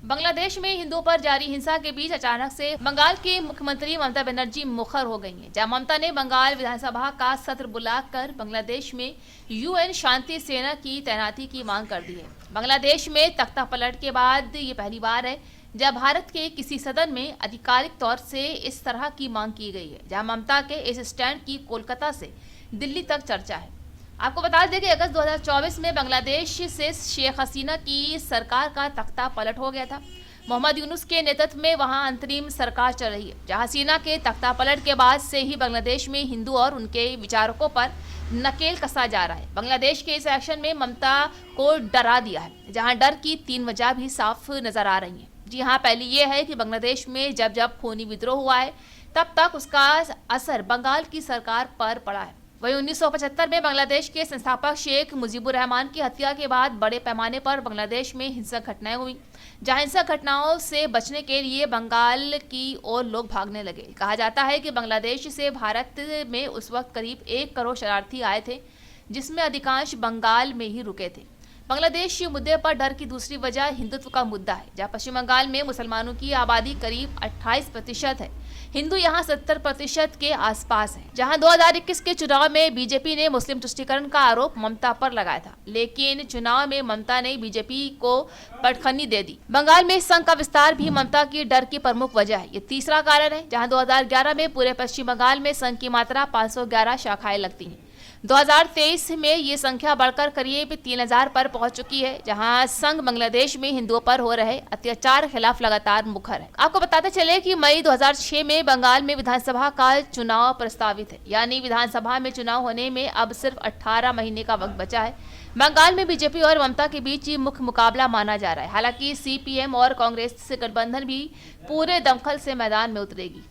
बांग्लादेश में हिंदुओं पर जारी हिंसा के बीच अचानक से बंगाल की मुख्यमंत्री ममता बनर्जी मुखर हो गई हैं। जहां ममता ने बंगाल विधानसभा का सत्र बुलाकर बांग्लादेश में यूएन शांति सेना की तैनाती की मांग कर दी है। बांग्लादेश में तख्ता पलट के बाद ये पहली बार है जब भारत के किसी सदन में आधिकारिक तौर से इस तरह की मांग की गई है। जहां ममता के इस स्टैंड की कोलकाता से दिल्ली तक चर्चा है। आपको बता दें कि अगस्त 2024 में बांग्लादेश से शेख हसीना की सरकार का तख्ता पलट हो गया था। मोहम्मद यूनुस के नेतृत्व में वहां अंतरिम सरकार चल रही है। जहां हसीना के तख्ता पलट के बाद से ही बांग्लादेश में हिंदू और उनके विचारकों पर नकेल कसा जा रहा है। बांग्लादेश के इस एक्शन में ममता को डरा दिया है, जहां डर की 3 वजह भी साफ नजर आ रही है। जी हाँ, पहली ये है कि बांग्लादेश में जब खूनी विद्रोह हुआ है तब तक उसका असर बंगाल की सरकार पर पड़ा है। वहीं 1975 में बांग्लादेश के संस्थापक शेख मुजीबुर रहमान की हत्या के बाद बड़े पैमाने पर बांग्लादेश में हिंसक घटनाएं हुई, जहां हिंसक घटनाओं से बचने के लिए बंगाल की ओर लोग भागने लगे। कहा जाता है कि बांग्लादेश से भारत में उस वक्त करीब 1 करोड़ शरणार्थी आए थे, जिसमें अधिकांश बंगाल में ही रुके थे। बांग्लादेश मुद्दे पर डर की दूसरी वजह हिंदुत्व का मुद्दा है, जहां पश्चिम बंगाल में मुसलमानों की आबादी करीब 28% है। हिंदू यहां 70% के आसपास है। जहां 2021 के चुनाव में बीजेपी ने मुस्लिम तुष्टीकरण का आरोप ममता पर लगाया था, लेकिन चुनाव में ममता ने बीजेपी को पटखनी दे दी। बंगाल में संघ का विस्तार भी ममता की डर की प्रमुख वजह है। ये तीसरा कारण है, जहाँ 2011 में पूरे पश्चिम बंगाल में संघ की मात्रा 511 शाखाएं लगती हैं। 2023 में ये संख्या बढ़कर करीब 3000 पर पहुंच चुकी है, जहां संघ बांग्लादेश में हिंदुओं पर हो रहे अत्याचार के खिलाफ लगातार मुखर है। आपको बताते चले कि मई 2006 में बंगाल में विधानसभा का चुनाव प्रस्तावित है, यानी विधानसभा में चुनाव होने में अब सिर्फ 18 महीने का वक्त बचा है। बंगाल में बीजेपी और ममता के बीच मुख्य मुकाबला माना जा रहा है। हालांकि सीपीएम और कांग्रेस से गठबंधन भी पूरे दमखल से मैदान में उतरेगी।